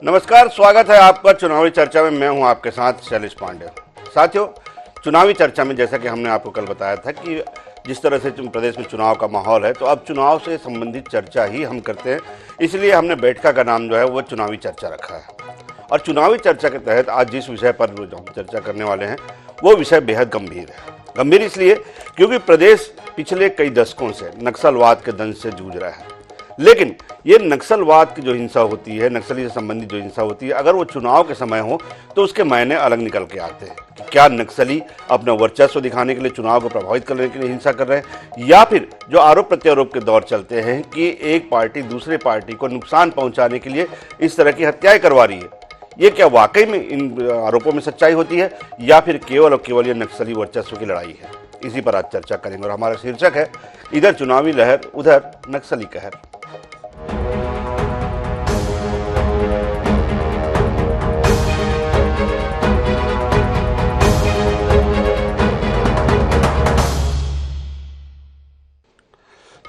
नमस्कार, स्वागत है आपका चुनावी चर्चा में। मैं हूं आपके साथ शैलेश पांडे। साथियों, चुनावी चर्चा में जैसा कि हमने आपको कल बताया था कि जिस तरह से प्रदेश में चुनाव का माहौल है, तो अब चुनाव से संबंधित चर्चा ही हम करते हैं। इसलिए हमने बैठका का नाम जो है वो चुनावी चर्चा रखा है। और चुनावी चर्चा के तहत आज जिस विषय पर जो हम चर्चा करने वाले हैं वो विषय बेहद गंभीर है। गंभीर इसलिए क्योंकि प्रदेश पिछले कई दशकों से नक्सलवाद के दंश से जूझ रहा है। लेकिन ये नक्सलवाद की जो हिंसा होती है, नक्सली से संबंधित जो हिंसा होती है, अगर वो चुनाव के समय हो तो उसके मायने अलग निकल के आते हैं कि क्या नक्सली अपना वर्चस्व दिखाने के लिए, चुनाव को प्रभावित करने के लिए हिंसा कर रहे हैं, या फिर जो आरोप प्रत्यारोप के दौर चलते हैं कि एक पार्टी दूसरे पार्टी को नुकसान पहुंचाने के लिए इस तरह की हत्याएं करवा रही है। ये क्या वाकई में इन आरोपों में सच्चाई होती है या फिर केवल और केवल ये नक्सली वर्चस्व की लड़ाई है? इसी पर आज चर्चा करेंगे और हमारा शीर्षक है इधर चुनावी लहर उधर नक्सली कहर।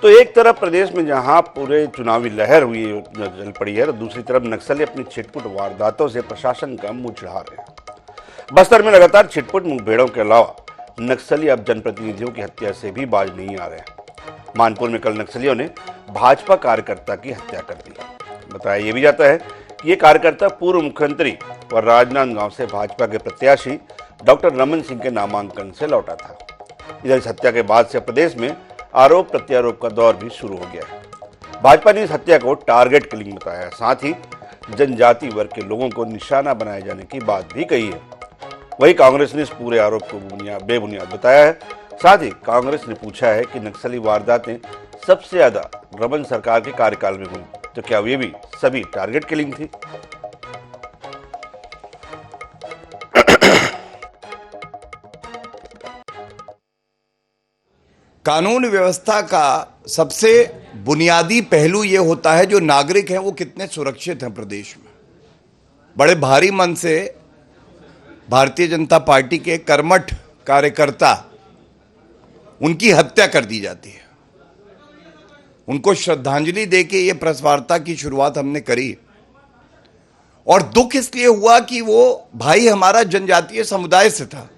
तो एक तरफ प्रदेश में जहां पूरे चुनावी लहर हुई चल पड़ी है, तो दूसरी तरफ नक्सली अपनी छिटपुट वारदातों से प्रशासन का मुंह चढ़ा रहे हैं। बस्तर में लगातार छिटपुट मुठभेड़ों के अलावा नक्सली अब जनप्रतिनिधियों की हत्या से भी बाज नहीं आ रहे हैं। मानपुर में कल नक्सलियों ने भाजपा कार्यकर्ता की हत्या कर दी। बताया यह भी जाता है कि ये कार्यकर्ता पूर्व मुख्यमंत्री और राजनांदगांव से भाजपा के प्रत्याशी डॉक्टर रमन सिंह के नामांकन से लौटा था। इधर इस हत्या के बाद से प्रदेश में आरोप प्रत्यारोप का दौर भी शुरू हो गया है। भाजपा ने इस हत्या को टारगेट किलिंग बताया, साथ ही जनजाति वर्ग के लोगों को निशाना बनाए जाने की बात भी कही है। वहीं कांग्रेस ने इस पूरे आरोप को बेबुनियाद बताया है। साथ ही कांग्रेस ने पूछा है कि नक्सली वारदातें सबसे ज्यादा रमन सरकार के कार्यकाल में हुई, तो क्या ये भी सभी टारगेट किलिंग थी? कानून व्यवस्था का सबसे बुनियादी पहलू ये होता है जो नागरिक हैं वो कितने सुरक्षित हैं प्रदेश में। बड़े भारी मन से भारतीय जनता पार्टी के कर्मठ कार्यकर्ता, उनकी हत्या कर दी जाती है। उनको श्रद्धांजलि देके ये प्रेस वार्ता की शुरुआत हमने करी और दुख इसलिए हुआ कि वो भाई हमारा जनजातीय समुदाय से था।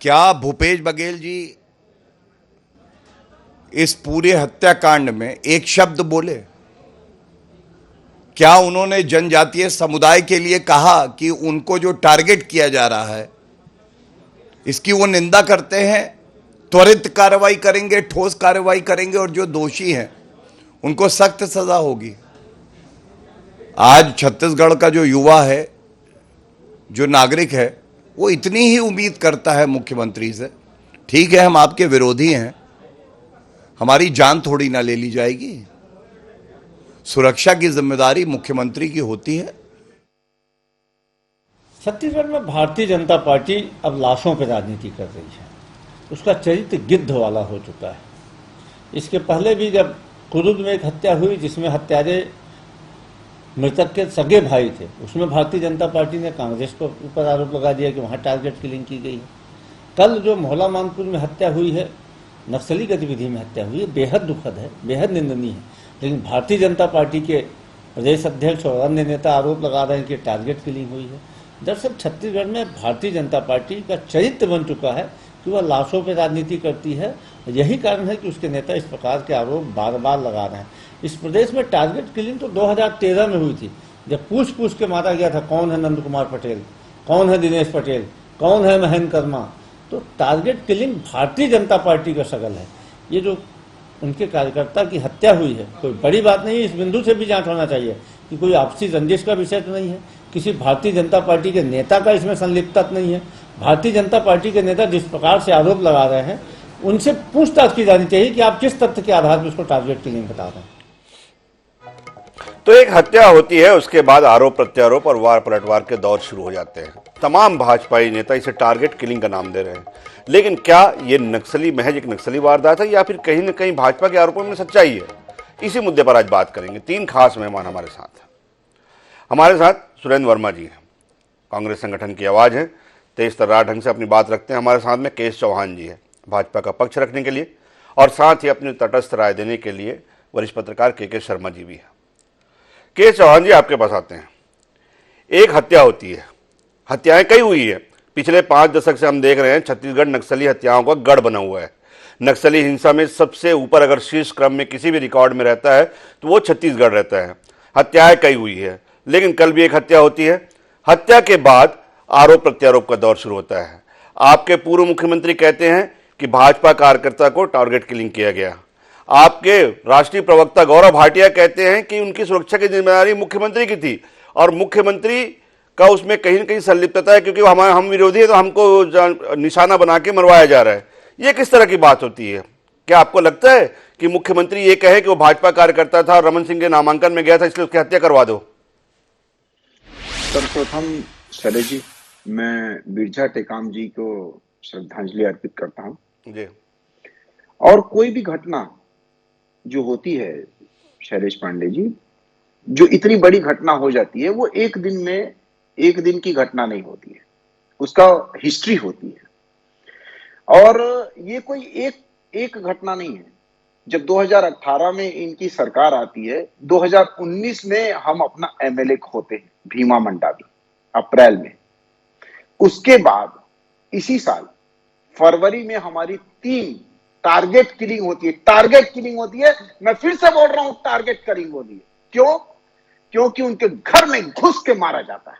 क्या भूपेश बघेल जी इस पूरे हत्याकांड में एक शब्द बोले? क्या उन्होंने जनजातीय समुदाय के लिए कहा कि उनको जो टारगेट किया जा रहा है इसकी वो निंदा करते हैं, त्वरित कार्रवाई करेंगे, ठोस कार्रवाई करेंगे और जो दोषी हैं उनको सख्त सजा होगी? आज छत्तीसगढ़ का जो युवा है, जो नागरिक है, वो इतनी ही उम्मीद करता है मुख्यमंत्री से। ठीक है, हम आपके विरोधी हैं, हमारी जान थोड़ी ना ले ली जाएगी। सुरक्षा की जिम्मेदारी मुख्यमंत्री की होती है। छत्तीसगढ़ में भारतीय जनता पार्टी अब लाशों पर राजनीति कर रही है। उसका चरित्र गिद्ध वाला हो चुका है। इसके पहले भी जब कुरुद में एक हत्या हुई जिसमें हत्यारे मृतक के सगे भाई थे, उसमें भारतीय जनता पार्टी ने कांग्रेस को ऊपर आरोप लगा दिया कि वहां टारगेट किलिंग की गई है। कल जो मोहला मानपुर में हत्या हुई है, नक्सली गतिविधि में हत्या हुई है, बेहद दुखद है, बेहद निंदनीय है। लेकिन भारतीय जनता पार्टी के प्रदेश अध्यक्ष और अन्य नेता आरोप लगा रहे हैं कि टारगेट किलिंग हुई है। दरअसल छत्तीसगढ़ में भारतीय जनता पार्टी का चरित्र बन चुका है कि वह लाशों पर राजनीति करती है। यही कारण है कि उसके नेता इस प्रकार के आरोप बार बार लगा रहे हैं। इस प्रदेश में टारगेट किलिंग तो 2013 में हुई थी, जब पूछ के मारा गया था कौन है नंद कुमार पटेल, कौन है दिनेश पटेल, कौन है महेंद्र कर्मा। तो target killing Bharatiya Janata party का शगल है। ये जो उनके कार्यकर्ता की हत्या हुई है कोई बड़ी बात नहीं है। इस बिंदु से भी जांच होना चाहिए कि कोई आपसी रंजिश का विषय तो नहीं है, किसी भारतीय जनता पार्टी के नेता का इसमें संलिप्तता नहीं है। भारतीय जनता पार्टी के नेता जिस प्रकार से आरोप लगा रहे हैं उनसे पूछताछ की जानी चाहिए कि आप किस तथ्य के आधार पर उसको टारगेट किलिंग बता रहे हैं। तो एक हत्या होती है, उसके बाद आरोप प्रत्यारोप और वार पलटवार के दौर शुरू हो जाते हैं। तमाम भाजपाई नेता इसे टारगेट किलिंग का नाम दे रहे हैं। लेकिन क्या ये नक्सली महज एक नक्सली वारदात है या फिर कहीं न कहीं भाजपा के आरोपों में सच्चाई है? इसी मुद्दे पर आज बात करेंगे। तीन खास मेहमान हमारे साथ हैं। हमारे साथ सुरेंद्र वर्मा जी हैं, कांग्रेस संगठन की आवाज है, तेज तर्रार ढंग से अपनी बात रखते हैं। हमारे साथ में केश चौहान जी है, भाजपा का पक्ष रखने के लिए और साथ ही अपनी तटस्थ राय देने के लिए वरिष्ठ पत्रकार के शर्मा जी भी हैं। के चौहान जी आपके पास आते हैं। एक हत्या होती है, हत्याएं कई हुई है। पिछले 5 दशक से हम देख रहे हैं छत्तीसगढ़ नक्सली हत्याओं का गढ़ बना हुआ है। नक्सली हिंसा में सबसे ऊपर अगर शीर्ष क्रम में किसी भी रिकॉर्ड में रहता है तो वो छत्तीसगढ़ रहता है। हत्याएं कई हुई है, लेकिन कल भी एक हत्या होती है। हत्या के बाद आरोप प्रत्यारोप का दौर शुरू होता है। आपके पूर्व मुख्यमंत्री कहते हैं कि भाजपा कार्यकर्ता को टारगेट किलिंग किया गया। आपके राष्ट्रीय प्रवक्ता गौरव भाटिया कहते हैं कि उनकी सुरक्षा की जिम्मेदारी मुख्यमंत्री की थी और मुख्यमंत्री का उसमें कहीं न कहीं संलिप्तता है, क्योंकि हम विरोधी है तो हमको निशाना बना के मरवाया जा रहा है। ये किस तरह की बात होती है? क्या आपको लगता है कि मुख्यमंत्री ये कहे कि वो भाजपा कार्यकर्ता था और रमन सिंह के नामांकन में गया था इसलिए उसकी हत्या करवा दो? सर्वप्रथम शैलेश जी, मैं बिरजा टेकाम जी को श्रद्धांजलि अर्पित करता हूं। जी। और कोई भी घटना जो होती है शैलेश पांडे जी, जो इतनी बड़ी घटना हो जाती है, वो एक दिन की घटना नहीं होती है, उसका हिस्ट्री होती है। और ये कोई एक घटना नहीं है। जब 2018 में इनकी सरकार आती है, 2019 में हम अपना एमएलए खोते हैं भीमा मंडावी, अप्रैल में। उसके बाद इसी साल फरवरी में हमारी 3 टारगेट किलिंग होती है। टारगेट किलिंग होती है, मैं फिर से बोल रहा हूं, टारगेट किलिंग होती है। क्यों? क्योंकि उनके घर में घुस के मारा जाता है।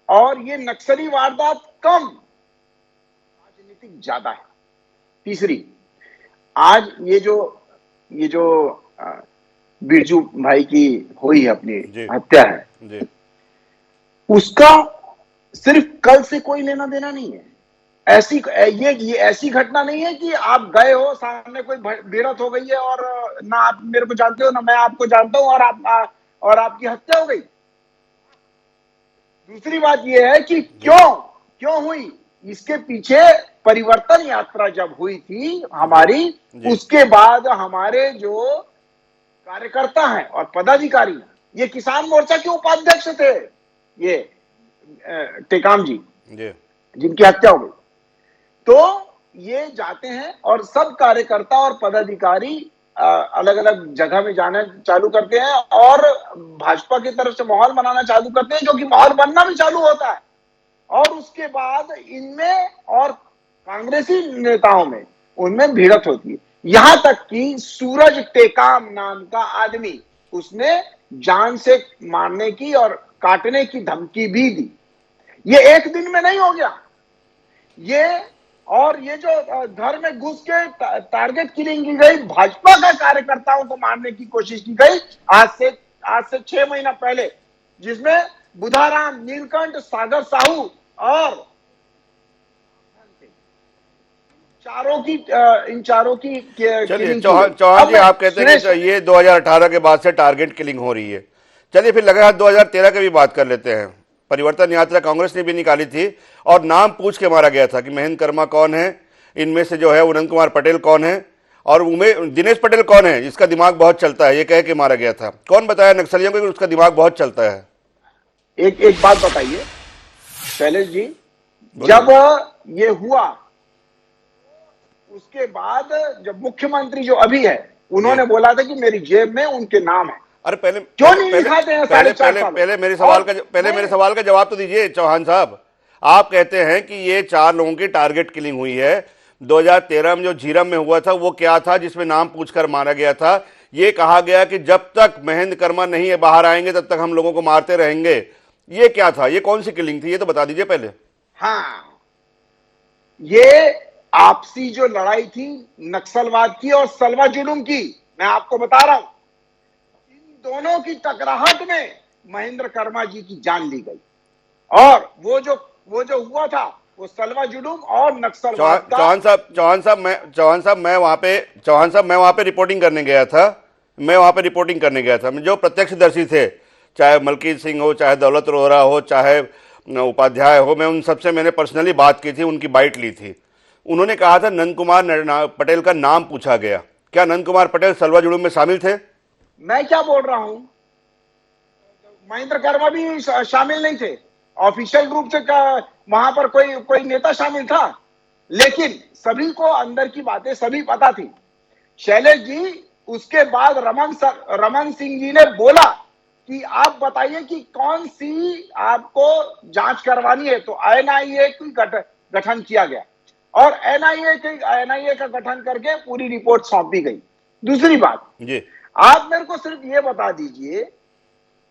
और ये नक्सली वारदात कम, राजनीतिक ज्यादा है। तीसरी, आज ये जो बिरजू भाई की हुई है, अपनी हत्या है जी। उसका सिर्फ कल से कोई लेना देना नहीं है। ये ऐसी घटना नहीं है कि आप गए हो, सामने कोई भिड़ंत हो गई है और ना आप मेरे को जानते हो ना मैं आपको जानता हूं और आपकी हत्या हो गई। दूसरी बात यह है कि क्यों हुई, इसके पीछे परिवर्तन यात्रा जब हुई थी हमारी, उसके बाद हमारे जो कार्यकर्ता हैं और पदाधिकारी हैं, ये किसान मोर्चा के उपाध्यक्ष थे, ये टेकाम जी, जिनकी हत्या हो गई, तो ये जाते हैं और सब कार्यकर्ता और पदाधिकारी अलग अलग जगह में जाना चालू करते हैं और भाजपा की तरफ से माहौल बनाना चालू करते हैं, जो कि माहौल बनना भी चालू होता है। और उसके बाद इनमें और कांग्रेसी नेताओं में उनमें भिड़ंत होती है। यहां तक कि सूरज टेकाम नाम का आदमी, उसने जान से मारने की और काटने की धमकी भी दी। ये एक दिन में नहीं हो गया। ये जो घर में घुस के टारगेट किलिंग की गई, भाजपा का कार्यकर्ताओं को मारने की कोशिश की गई आज से 6 महीना पहले, जिसमें बुधाराम, नीलकंठ, सागर साहू और इन चारों की चलिए चौहान जी, आप कहते हैं कि ये 2018 के बाद से टारगेट किलिंग हो रही है। चलिए फिर लगा 2013 की भी बात कर लेते हैं। परिवर्तन यात्रा कांग्रेस ने भी निकाली थी और नाम पूछ के मारा गया था कि महेंद्र कर्मा कौन है, इनमें से जो है अनंत कुमार पटेल कौन है और दिनेश पटेल कौन है, जिसका दिमाग बहुत चलता है, ये कह के मारा गया था। कौन बताया नक्सलियों को कि उसका दिमाग बहुत चलता है? एक बात बताइए शैलेश जी, जब ये हुआ उसके बाद जब मुख्यमंत्री जो अभी है, उन्होंने बोला था कि मेरी जेब में उनके नाम है। अरे पहले क्यों नहीं दिखाते हैं? पहले मेरे सवाल का जवाब तो दीजिए चौहान साहब। आप कहते हैं कि ये 4 लोगों की टारगेट किलिंग हुई है। 2013 में जो झीरम में हुआ था वो क्या था जिसमें नाम पूछकर मारा गया था? ये कहा गया कि जब तक महेंद्र कर्मा नहीं है बाहर आएंगे तब तक हम लोगों को मारते रहेंगे। ये क्या था? ये कौन सी किलिंग थी? ये तो बता दीजिए पहले। हाँ, ये आपसी जो लड़ाई थी नक्सलवाद की और सलवा जुलूम की, मैं आपको बता रहा हूं, इन दोनों की टकराहट में महेंद्र कर्मा जी की जान ली गई। और वो जो हुआ था वो सलवा जुलूम और नक्सलवाद का। चौहान साहब मैं वहां पे रिपोर्टिंग करने गया था। जो प्रत्यक्षदर्शी थे, चाहे मलकीत सिंह हो, चाहे दौलत रोहरा हो, चाहे उपाध्याय हो, मैं उन सबसे मैंने पर्सनली बात की थी, उनकी बाइट ली थी। उन्होंने कहा था नंद कुमार पटेल का नाम पूछा गया। क्या नंद कुमार पटेल सलवा जुलूम में शामिल थे? मैं क्या बोल रहा हूं, महेंद्र कर्मा भी शामिल नहीं थे। ऑफिशियल रूप से वहां पर कोई नेता शामिल था, लेकिन सभी को अंदर की बातें सभी पता थी। शैलेश जी, उसके बाद रमन सिंह जी ने बोला कि आप बताइए कि कौन सी आपको जांच करवानी है, तो एनआईए की गठन किया गया और एनआईए का गठन करके पूरी रिपोर्ट सौंप दी गई। दूसरी बात, जी आप मेरे को सिर्फ ये बता दीजिए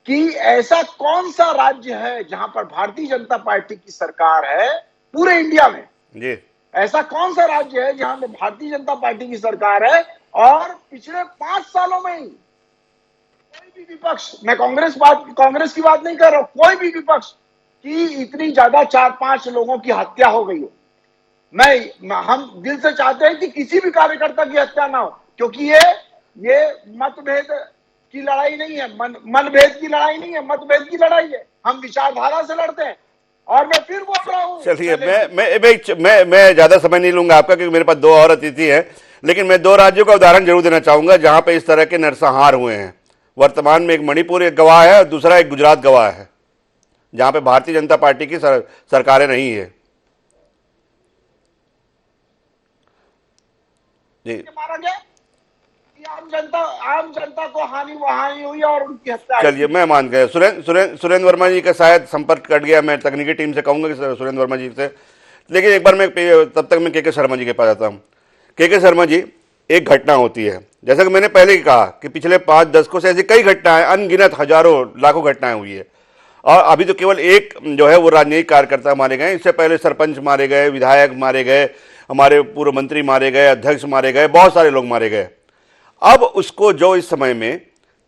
कि ऐसा कौन सा राज्य है जहां पर भारतीय जनता पार्टी की सरकार है पूरे इंडिया में? जी ऐसा कौन सा राज्य है जहां पे भारतीय जनता पार्टी की सरकार है और पिछले 5 सालों में ही कोई भी विपक्ष, मैं कांग्रेस की बात नहीं कर रहा हूं, कोई भी विपक्ष की इतनी ज्यादा 4-5 लोगों की हत्या हो गई हो? हम दिल से चाहते हैं कि किसी भी कार्यकर्ता की हत्या ना हो, क्योंकि ये मतभेद की लड़ाई नहीं है, मनभेद की लड़ाई नहीं है, मतभेद की लड़ाई है। हम विचारधारा से लड़ते हैं। और मैं फिर बोल रहा हूं, चलिए, मैं ज्यादा समय नहीं लूंगा आपका, क्योंकि मेरे पास दो और अतिथि हैं। लेकिन मैं दो राज्यों का उदाहरण जरूर देना चाहूंगा जहां पे इस तरह के नरसंहार हुए हैं। वर्तमान में एक मणिपुर एक गवाह है और दूसरा एक गुजरात गवाह है, जहां पे भारतीय जनता पार्टी की सरकारें नहीं है। जी मारा गया कि आम जनता को हानि हुई और उनकी हत्या हुई। चलिए, मैं मान गया। सुरेंद्र वर्मा जी का शायद संपर्क कट गया। मैं तकनीकी टीम से कहूंगा कि सुरेंद्र वर्मा जी से, लेकिन एक बार मैं तब तक मैं के शर्मा जी के पास जाता हूँ। के शर्मा जी, एक घटना होती है, जैसा कि मैंने पहले ही कहा कि पिछले 5 दशकों से ऐसी कई घटनाएं, अनगिनत हजारों लाखों घटनाएं हुई है। और अभी तो केवल एक जो है वो राजनीतिक कार्यकर्ता मारे गए। इससे पहले सरपंच मारे गए, विधायक मारे गए, हमारे पूर्व मंत्री मारे गए, अध्यक्ष मारे गए, बहुत सारे लोग मारे गए। अब उसको जो इस समय में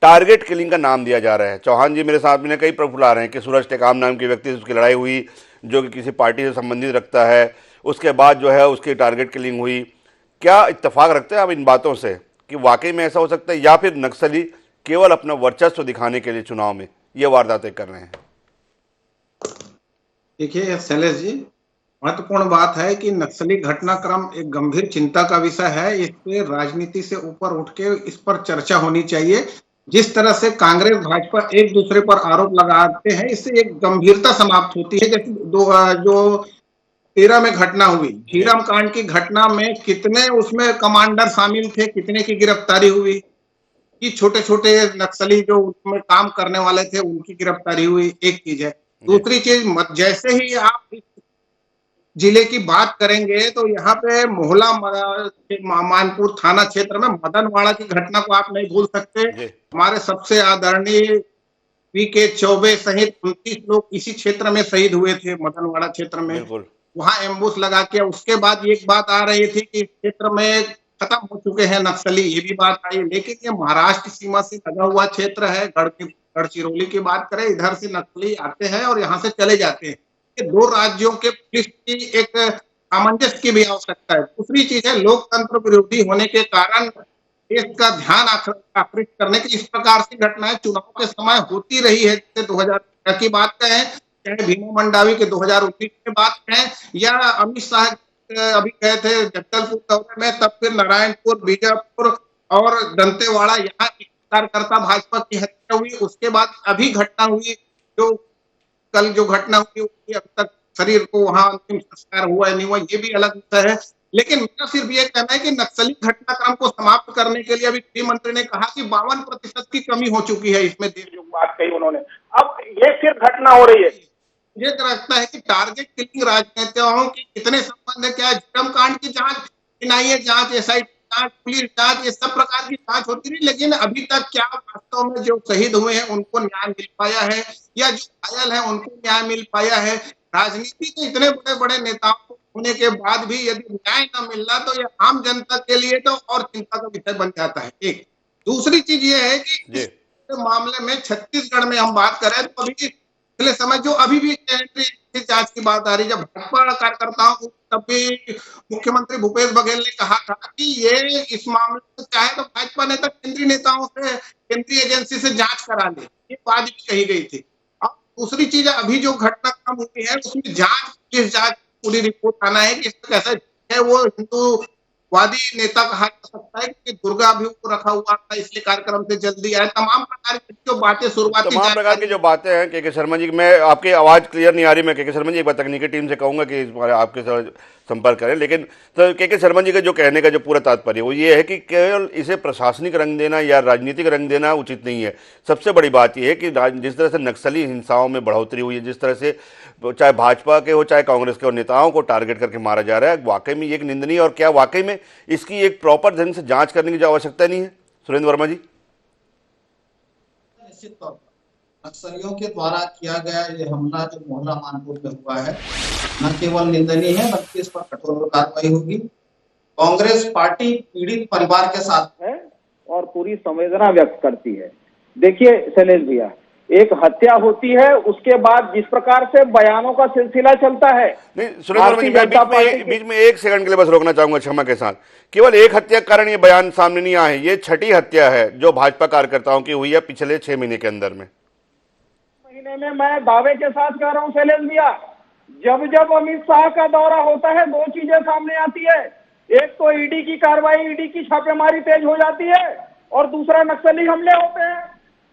टारगेट किलिंग का नाम दिया जा रहा है। चौहान जी मेरे साथ में कई प्रूफ ला रहे हैं कि सूरज टेकाम नाम के व्यक्ति से उसकी लड़ाई हुई, जो कि किसी पार्टी से संबंधित रखता है। उसके बाद जो है उसकी टारगेट किलिंग हुई। क्या इत्तेफाक रखते हैं आप इन बातों से कि वाकई में ऐसा हो सकता है, या फिर नक्सली केवल अपना वर्चस्व दिखाने के लिए चुनाव में ये वारदातें कर रहे हैं? देखिए शैलेश जी, महत्वपूर्ण बात है कि नक्सली घटनाक्रम एक गंभीर चिंता का विषय है। इस पे राजनीति से ऊपर उठ के इस पर चर्चा होनी चाहिए। जिस तरह से कांग्रेस भाजपा एक दूसरे पर आरोप लगाते हैं, इससे एक गंभीरता समाप्त होती है। जैसे जो 13 में घटना हुई, झीरम कांड की घटना में कितने उसमें कमांडर शामिल थे, कितने की गिरफ्तारी हुई, कि छोटे छोटे नक्सली जो उसमें काम करने वाले थे उनकी गिरफ्तारी हुई, एक चीज है। दूसरी चीज, जैसे ही आप इस जिले की बात करेंगे तो यहाँ पे मोहला मानपुर थाना क्षेत्र में मदनवाड़ा की घटना को आप नहीं भूल सकते। हमारे सबसे आदरणीय वीके चौबे सहित 29 लोग इसी क्षेत्र में शहीद हुए थे, मदनवाड़ा क्षेत्र में। वहां एम्बुश लगा के, उसके बाद एक बात आ रही थी कि इस क्षेत्र में खत्म हो चुके हैं नक्सली, ये भी बात आई। लेकिन ये महाराष्ट्र सीमा से लगा हुआ क्षेत्र है। गढ़चिरौली की बात करें, इधर से नक्सली आते हैं और यहाँ से चले जाते हैं। दो राज्यों के पुलिस की एक सामंजस्य की भी आवश्यकता है। दूसरी चीज है, लोकतंत्र विरोधी होने के कारण देश का ध्यान आकर्षित करने की इस प्रकार की घटनाएं चुनाव के समय होती रही है। जैसे 2013 की बात करें, चाहे भीमा मंडावी के 2019 की बात करें, या अमित शाह अभी गए थे जगदलपुर दौरे में, तब फिर नारायणपुर, बीजापुर और दंतेवाड़ा, यहाँ कार्यकर्ता भाजपा की हत्या हुई। उसके बाद अभी घटना हुई, जो कल जो घटना हुई, उसकी अब तक शरीर को वहां अंतिम संस्कार हुआ है नहीं हुआ, ये भी अलग विषय है। लेकिन मेरा सिर्फ ये कहना है कि नक्सली घटनाक्रम को समाप्त करने के लिए अभी गृह मंत्री ने कहा कि 52% की कमी हो चुकी है इसमें। देर जो बात कही उन्होंने, अब ये फिर घटना हो रही है। मुझे लगता है कि टारगेट किलिंग राजनेताओं की कितने संबंध है, क्या झीरम कांड की जांच, एनआईए जांच, एसआईटी जांच, पुलिस जांच, ये सब प्रकार की जांच होती रही, लेकिन अभी तक क्या वास्तव में जो शहीद हुए हैं उनको न्याय मिल पाया है, या जो घायल है उनको न्याय मिल पाया है? राजनीति के इतने बड़े बड़े नेताओं होने के बाद भी यदि न्याय न मिलना, तो यह आम जनता के लिए तो और चिंता का विषय बन जाता है। एक दूसरी चीज ये है कि इस मामले में छत्तीसगढ़ में हम बात करें तो अभी पिछले समय जो अभी भी जांच की बात आ रही है, जब भाजपा कार्यकर्ताओं को, तब भी मुख्यमंत्री भूपेश बघेल ने कहा था कि ये इस मामले में चाहे तो भाजपा नेता केंद्रीय नेताओं से, केंद्रीय एजेंसी से जांच करा ले, ये बात भी कही गई थी। अब दूसरी चीज, अभी जो घटनाक्रम हुई है उसमें जांच पूरी रिपोर्ट आना है कि कैसा है। वो हिंदूवादी नेता कहा जा सकता है कि दुर्गा भी रखा हुआ था, इसलिए कार्यक्रम से जल्दी आए। तमाम प्रकार की जो बातें, शुरुआती तमाम प्रकार की जो बातें हैं के शर्मा जी, मैं आपकी आवाज़ क्लियर नहीं आ रही। मैं के शर्मा जी एक बार तकनीकी टीम से कहूंगा कि आपके संपर्क करें। लेकिन तो के शर्मा जी का जो कहने का जो पूरा तात्पर्य वो ये है कि केवल इसे प्रशासनिक रंग देना या राजनीतिक रंग देना उचित नहीं है। सबसे बड़ी बात यह है कि जिस तरह से नक्सली हिंसाओं में बढ़ोतरी हुई है, जिस तरह से चाहे भाजपा के हो चाहे कांग्रेस के हो, नेताओं को टारगेट करके मारा जा रहा है, वाकई में एक निंदनीय। और क्या वाकई में इसकी एक प्रॉपर ढंग से जांच करने की जो आवश्यकता नहीं है सुरेंद्र वर्मा जी? निश्चित तौर पर नक्सलियों के द्वारा किया गया ये हमला जो मोहल्ला मानपुर में हुआ है न केवल निंदनीय है बल्कि इस पर कठोर कार्रवाई होगी। कांग्रेस पार्टी पीड़ित परिवार के साथ है और पूरी संवेदना व्यक्त करती है। देखिए शैलेश भैया, एक हत्या होती है, उसके बाद जिस प्रकार से बयानों का सिलसिला चलता है। नहीं सुरेंद्र वर्मा जी, मैं बीच में एक सेकंड के लिए बस रोकना चाहूंगा क्षमा के साथ। केवल एक हत्या के कारण ये बयान सामने नहीं आए, ये छठी हत्या है जो भाजपा कार्यकर्ताओं की हुई है पिछले 6 महीने के अंदर में। महीने में मैं दावे के साथ कह रहा हूँ शैलेश भैया, जब जब अमित शाह का दौरा होता है 2 चीजें सामने आती है। एक तो ईडी की कार्रवाई, ईडी की छापेमारी तेज हो जाती है, और दूसरा नक्सली हमले होते हैं।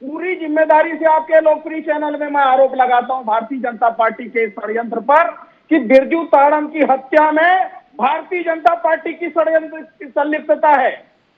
पूरी जिम्मेदारी से आपके लोकप्रिय चैनल में मैं आरोप लगाता हूं भारतीय जनता पार्टी के षड्यंत्र पर कि बिरजू ताड़म की हत्या में भारतीय जनता पार्टी की षड्यंत्र की संलिप्तता है।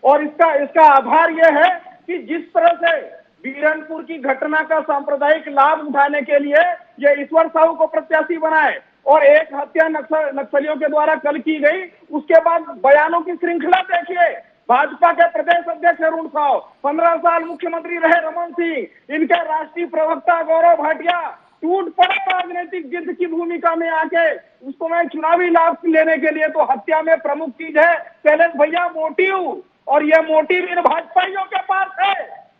और इसका आधार यह है कि जिस तरह से बीरनपुर की घटना का सांप्रदायिक लाभ उठाने के लिए ये ईश्वर साहू को प्रत्याशी बनाए और एक हत्या नक्सलियों के द्वारा कल की गई, उसके बाद बयानों की श्रृंखला देखिए। भाजपा के प्रदेश अध्यक्ष अरुण साव, 15 साल मुख्यमंत्री रहे रमन सिंह, इनके राष्ट्रीय प्रवक्ता गौरव भाटिया टूट पड़े राजनीतिक गिद्ध की भूमिका में आके उसको मैं चुनावी लाभ लेने के लिए। तो हत्या में प्रमुख चीज है शैलेश भैया मोटिव, और ये मोटिव इन भाजपाइयों के पास है।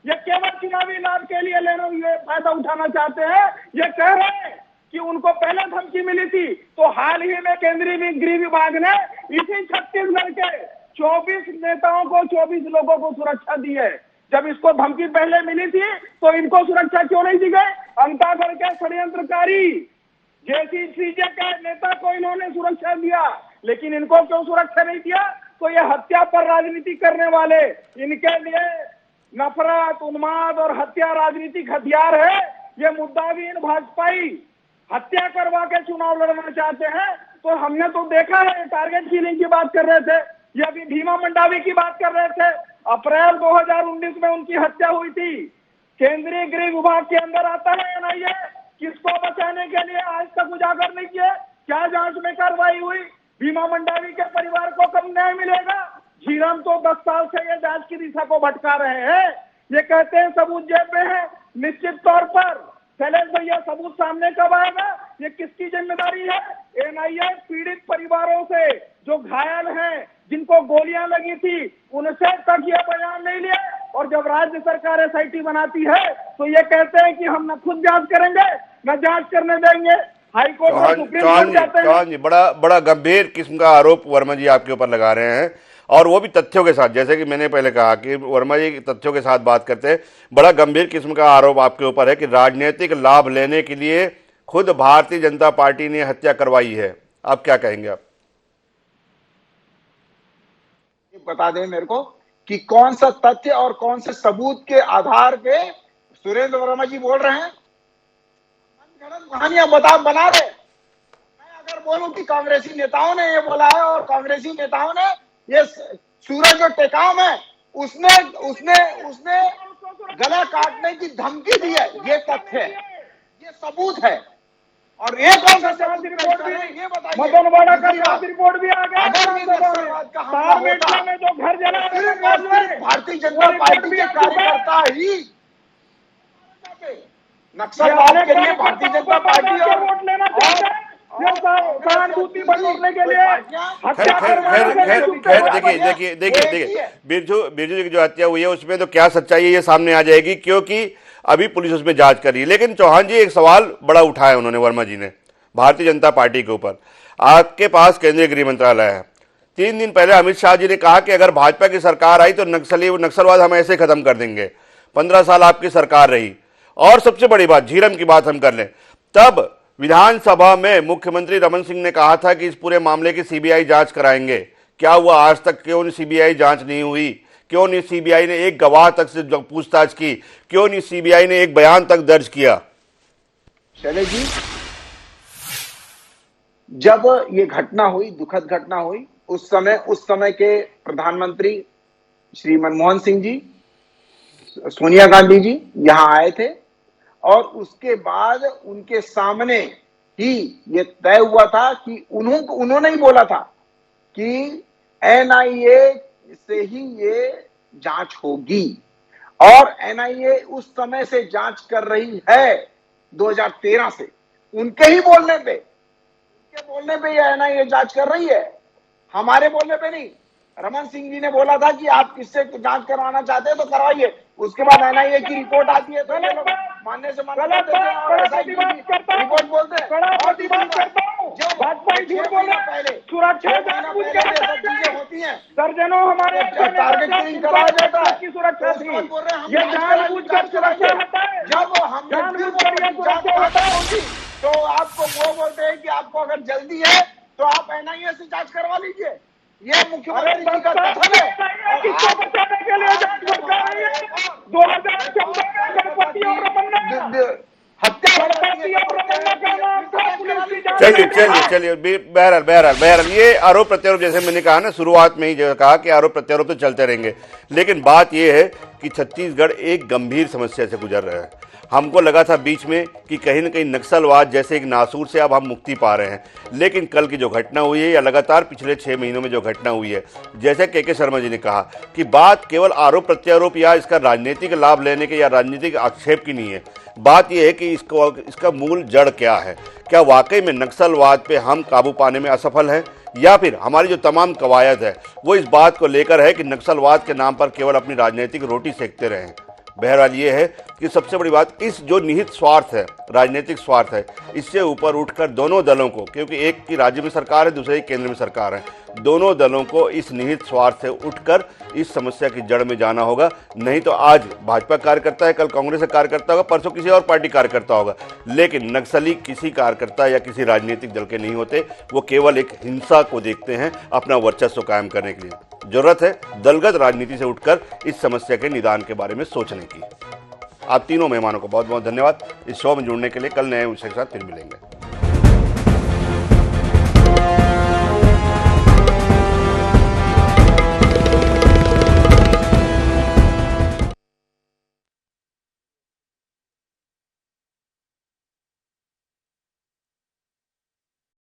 ये केवल चुनावी लाभ के लिए लेना फायदा उठाना चाहते हैं। ये कह रहे हैं कि उनको पहले धमकी मिली थी, तो हाल ही में केंद्रीय गृह विभाग ने इसी छत्तीसगढ़ के 24 नेताओं को, 24 लोगों को सुरक्षा दी है। जब इसको धमकी पहले मिली थी तो इनको सुरक्षा क्यों नहीं दी गई? अंतागढ़ के षड्यंत्रकारी जेसीसीजे के नेता को इन्होंने सुरक्षा दिया, लेकिन इनको क्यों सुरक्षा नहीं दिया? तो ये हत्या पर राजनीति करने वाले, इनके लिए नफरत, उन्माद और हत्या राजनीतिक हथियार है। ये मुद्दाविहीन भाजपाई हत्या करवा के चुनाव लड़ना चाहते हैं। तो हमने तो देखा है, टारगेट किलिंग की बात कर रहे थे, ये अभी भीमा मंडावी की बात कर रहे थे। अप्रैल 2019 में उनकी हत्या हुई थी। केंद्रीय गृह विभाग के अंदर आता है एनआईए, किसको बचाने के लिए आज तक उजागर नहीं किए? क्या जांच में कार्रवाई हुई? भीमा मंडावी के परिवार को कब न्याय मिलेगा? झीरम तो 10 साल से ये जांच की दिशा को भटका रहे हैं। ये कहते हैं सबूत जेब में है। निश्चित तौर पर शैलेश भैया, सबूत सामने कब आएगा? ये किसकी जिम्मेदारी है? एनआईए पीड़ित परिवारों से जो घायल हैं, जिनको गोलियां लगी थी, उनसे तक ये बयान नहीं लिया। और जब राज्य सरकार एसआईटी बनाती है तो ये कहते हैं कि हम न खुद जांच करेंगे न जांच करने देंगे। हाईकोर्ट और सुप्रीम कोर्ट जाते हैं। चौहान जी, बड़ा गंभीर किस्म का आरोप वर्मा जी आपके ऊपर लगा रहे हैं, और वो भी तथ्यों के साथ। जैसे कि मैंने पहले कहा कि वर्मा जी तथ्यों के साथ बात करते हैं। बड़ा गंभीर किस्म का आरोप आपके ऊपर है कि राजनीतिक लाभ लेने के लिए खुद भारतीय जनता पार्टी ने हत्या करवाई है। आप क्या कहेंगे? आप बता दें मेरे को कि कौन सा तथ्य और कौन से सबूत के आधार पे सुरेंद्र वर्मा जी बोल रहे हैं? कहानियां बना रहे। मैं अगर बोलूं कि कांग्रेसी नेताओं ने ये बोला है और कांग्रेसी नेताओं ने ये सूरज जो टेकाम है उसने गला काटने की धमकी दी है, ये तथ्य है, ये सबूत है। और एक और जांच रिपोर्ट भी, ये बताइए, मदनवाड़ा का जांच रिपोर्ट भी आ गया। में जो घर जला भारतीय जनता पार्टी के कार्यकर्ता ही नक्सलवाद के लिए भारतीय जनता पार्टी और वोट लेना चाहते हैं, सहानुभूति बटोरने के लिए देखिए बिरजू जी की जो हत्या हुई है उसमें तो क्या सच्चाई है ये सामने आ जाएगी, क्योंकि अभी पुलिस उसमें जांच कर रही है। लेकिन चौहान जी एक सवाल बड़ा उठाया उन्होंने, वर्मा जी ने, भारतीय जनता पार्टी के ऊपर। आपके पास केंद्रीय गृह मंत्रालय है। 3 दिन पहले अमित शाह जी ने कहा कि अगर भाजपा की सरकार आई तो नक्सलवाद हम ऐसे खत्म कर देंगे। 15 साल आपकी सरकार रही। और सबसे बड़ी बात, झीरम की बात हम कर लें, तब विधानसभा में मुख्यमंत्री रमन सिंह ने कहा था कि इस पूरे मामले की सीबीआई जांच कराएंगे। क्या हुआ आज तक? क्यों सीबीआई जांच नहीं हुई? क्यों नहीं सीबीआई ने एक गवाह तक से पूछताछ की? क्यों नहीं सीबीआई ने एक बयान तक दर्ज किया? शैलेश जी, जब ये घटना हुई, दुखद घटना हुई, उस समय के प्रधानमंत्री श्री मनमोहन सिंह जी, सोनिया गांधी जी यहां आए थे और उसके बाद उनके सामने ही ये तय हुआ था कि उन्होंने ही बोला था कि एनआईए से ही ये जांच होगी और एनआईए उस समय से जांच कर रही है 2013 से। उनके बोलने पे ये एनआईए जांच कर रही है, हमारे बोलने पे नहीं। रमन सिंह जी ने बोला था कि आप किससे जांच करवाना चाहते हैं तो करवाइए, उसके बाद एनआईए की रिपोर्ट आती है तो ये लोग मानने से मना करते हैं और एसआईटी की रिपोर्ट बोलते हैं। और तीसरी बात, जो पहले सुरक्षा सब चीजें होती हैं, दर्जनों हमारे टारगेट किलिंग कराया जाता है, की सुरक्षा थी, बोल रहे हैं ये जानबूझकर सुरक्षा हटा है। जब हमने तो आपको वो बोलते हैं कि आपको अगर जल्दी है तो आप एनआईए से जांच करवा लीजिए। ये मुख्यमंत्री जी का कथन है। किसको बचाने के लिए जांच करवा रही है? 2014 में गणपति और रमन्ना चलिए बहरहाल ये आरोप प्रत्यारोप, जैसे मैंने कहा ना शुरुआत में ही, जो कहा कि आरोप प्रत्यारोप तो चलते रहेंगे, लेकिन बात ये है कि छत्तीसगढ़ एक गंभीर समस्या से गुजर रहा है। हमको लगा था बीच में कि कहीं न कहीं नक्सलवाद जैसे एक नासूर से अब हम मुक्ति पा रहे हैं, लेकिन कल की जो घटना हुई है या लगातार पिछले 6 महीनों में जो घटना हुई है, जैसे के शर्मा जी ने कहा कि बात केवल आरोप प्रत्यारोप या इसका राजनीतिक लाभ लेने के या राजनीतिक आक्षेप की नहीं है। बात यह है कि इसका मूल जड़ क्या है। क्या वाकई में नक्सलवाद पे हम काबू पाने में असफल हैं, या फिर हमारी जो तमाम कवायद है वो इस बात को लेकर है कि नक्सलवाद के नाम पर केवल अपनी राजनीतिक रोटी सेकते रहें। बहरहाल ये है कि सबसे बड़ी बात, इस जो निहित स्वार्थ है, राजनीतिक स्वार्थ है, इससे ऊपर उठकर दोनों दलों को, क्योंकि एक की राज्य में सरकार है, दूसरे की केंद्र में सरकार है, दोनों दलों को इस निहित स्वार्थ से उठकर इस समस्या की जड़ में जाना होगा। नहीं तो आज भाजपा कार्यकर्ता है, कल कांग्रेस का कार्यकर्ता होगा, परसों किसी और पार्टी कार्यकर्ता होगा, लेकिन नक्सली किसी कार्यकर्ता या किसी राजनीतिक दल के नहीं होते। वो केवल एक हिंसा को देखते हैं अपना वर्चस्व कायम करने के लिए। जरूरत है दलगत राजनीति से उठकर इस समस्या के निदान के बारे में सोचने की। आप तीनों मेहमानों को बहुत बहुत धन्यवाद इस शो में जुड़ने के लिए। कल नए विषय के साथ फिर मिलेंगे।